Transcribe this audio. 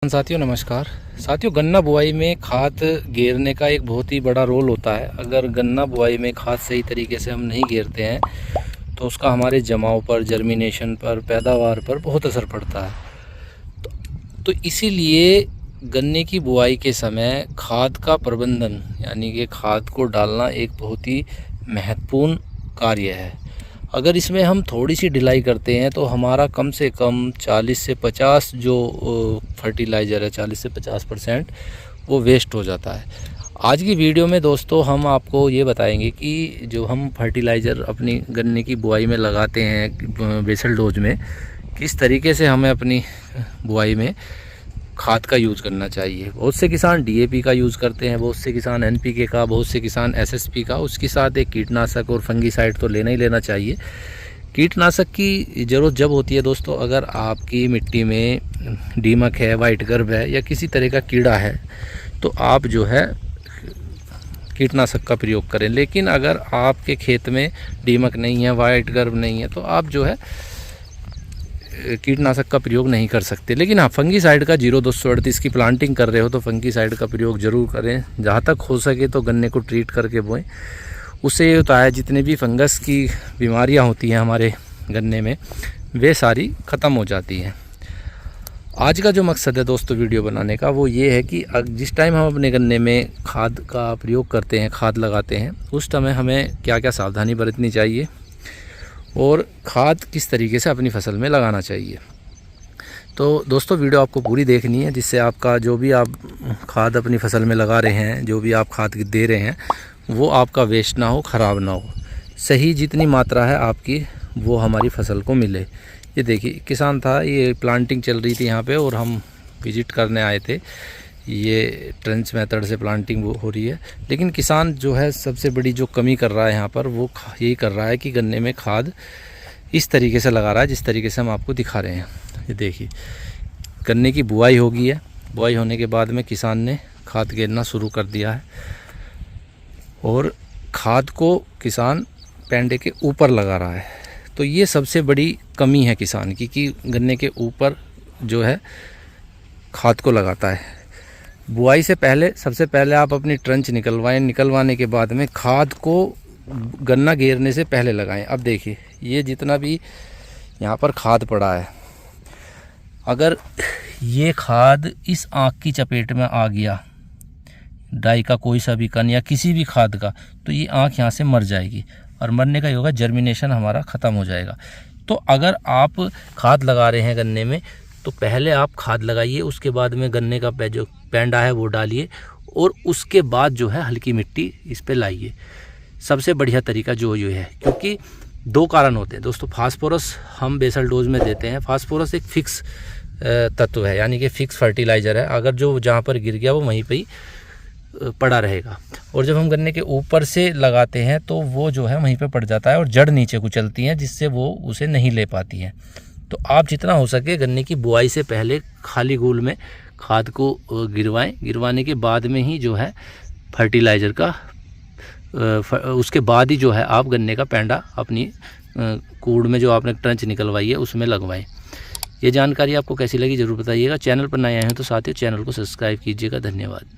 साथियों नमस्कार। साथियों, गन्ना बुआई में खाद घेरने का एक बहुत ही बड़ा रोल होता है। अगर गन्ना बुआई में खाद सही तरीके से हम नहीं घेरते हैं तो उसका हमारे जमाव पर, जर्मिनेशन पर, पैदावार पर बहुत असर पड़ता है। तो इसीलिए गन्ने की बुआई के समय खाद का प्रबंधन यानी कि खाद को डालना एक बहुत ही महत्वपूर्ण कार्य है। अगर इसमें हम थोड़ी सी ढिलाई करते हैं तो हमारा कम से कम 40 से 50 जो फर्टिलाइज़र है 40 से 50% वो वेस्ट हो जाता है। आज की वीडियो में दोस्तों हम आपको ये बताएंगे कि जो हम फर्टिलाइज़र अपनी गन्ने की बुआई में लगाते हैं बेसल डोज में, किस तरीके से हमें अपनी बुआई में खाद का यूज़ करना चाहिए। बहुत से किसान डीएपी का यूज़ करते हैं, बहुत से किसान एनपीके का, बहुत से किसान एसएसपी का। उसके साथ एक कीटनाशक और फंगीसाइड तो लेना ही लेना चाहिए। कीटनाशक की ज़रूरत जब होती है दोस्तों, अगर आपकी मिट्टी में दीमक है, वाइट गर्भ है या किसी तरह का कीड़ा है तो आप जो है कीटनाशक का प्रयोग करें। लेकिन अगर आपके खेत में दीमक नहीं है, वाइट गर्भ नहीं है तो आप जो है कीटनाशक का प्रयोग नहीं कर सकते। लेकिन हाँ, फंगीसाइड का 0238 की प्लांटिंग कर रहे हो तो फंगीसाइड का प्रयोग ज़रूर करें। जहाँ तक हो सके तो गन्ने को ट्रीट करके बोएं। उससे ये होता है जितनी भी फंगस की बीमारियाँ होती हैं हमारे गन्ने में वे सारी ख़त्म हो जाती हैं। आज का जो मकसद है दोस्तों वीडियो बनाने का वो ये है कि जिस टाइम हम अपने गन्ने में खाद का प्रयोग करते हैं, खाद लगाते हैं, उस समय हमें क्या क्या सावधानी बरतनी चाहिए और खाद किस तरीके से अपनी फसल में लगाना चाहिए। तो दोस्तों वीडियो आपको पूरी देखनी है जिससे आपका जो भी आप खाद अपनी फसल में लगा रहे हैं, जो भी आप खाद दे रहे हैं वो आपका वेस्ट ना हो, ख़राब ना हो। सही जितनी मात्रा है आपकी वो हमारी फसल को मिले। ये देखिए किसान था, ये प्लांटिंग चल रही थी यहाँ पे और हम विज़िट करने आए थे। ये ट्रेंच मेथड से प्लांटिंग वो हो रही है। लेकिन किसान जो है सबसे बड़ी जो कमी कर रहा है यहाँ पर वो यही कर रहा है कि गन्ने में खाद इस तरीके से लगा रहा है जिस तरीके से हम आपको दिखा रहे हैं। ये देखिए गन्ने की बुआई हो गई है। बुआई होने के बाद में किसान ने खाद घेरना शुरू कर दिया है और खाद को किसान पेंडे के ऊपर लगा रहा है। तो ये सबसे बड़ी कमी है किसान की कि गन्ने के ऊपर जो है खाद को लगाता है। बुआई से पहले सबसे पहले आप अपनी ट्रंच निकलवाएं। निकलवाने के बाद में खाद को गन्ना घेरने से पहले लगाएं। अब देखिए ये जितना भी यहाँ पर खाद पड़ा है, अगर ये खाद इस आँख की चपेट में आ गया, डाई का कोई सा भी कण या किसी भी खाद का, तो ये आँख यहाँ से मर जाएगी और मरने का होगा, जर्मिनेशन हमारा ख़त्म हो जाएगा। तो अगर आप खाद लगा रहे हैं गन्ने में तो पहले आप खाद लगाइए, उसके बाद में गन्ने का जो पेंडा है वो डालिए और उसके बाद जो है हल्की मिट्टी इस पे लाइए। सबसे बढ़िया तरीका जो ये है, क्योंकि दो कारण होते हैं दोस्तों। फास्फोरस हम बेसल डोज में देते हैं। फास्फोरस एक फिक्स तत्व है यानी कि फिक्स फर्टिलाइज़र है। अगर जो जहाँ पर गिर गया वो वहीं पर ही पड़ा रहेगा। और जब हम गन्ने के ऊपर से लगाते हैं तो वो जो है वहीं पे पड़ जाता है और जड़ नीचे कुचलती हैं जिससे वो उसे नहीं ले पाती हैं। तो आप जितना हो सके गन्ने की बुआई से पहले खाली गोल में खाद को गिरवाएं। गिरवाने के बाद में ही जो है फर्टिलाइज़र का उसके बाद ही जो है आप गन्ने का पेंडा अपनी कूड़ में जो आपने ट्रंच निकलवाई है उसमें लगवाएं। ये जानकारी आपको कैसी लगी ज़रूर बताइएगा। चैनल पर नए आए हैं तो साथियों चैनल को सब्सक्राइब कीजिएगा। धन्यवाद।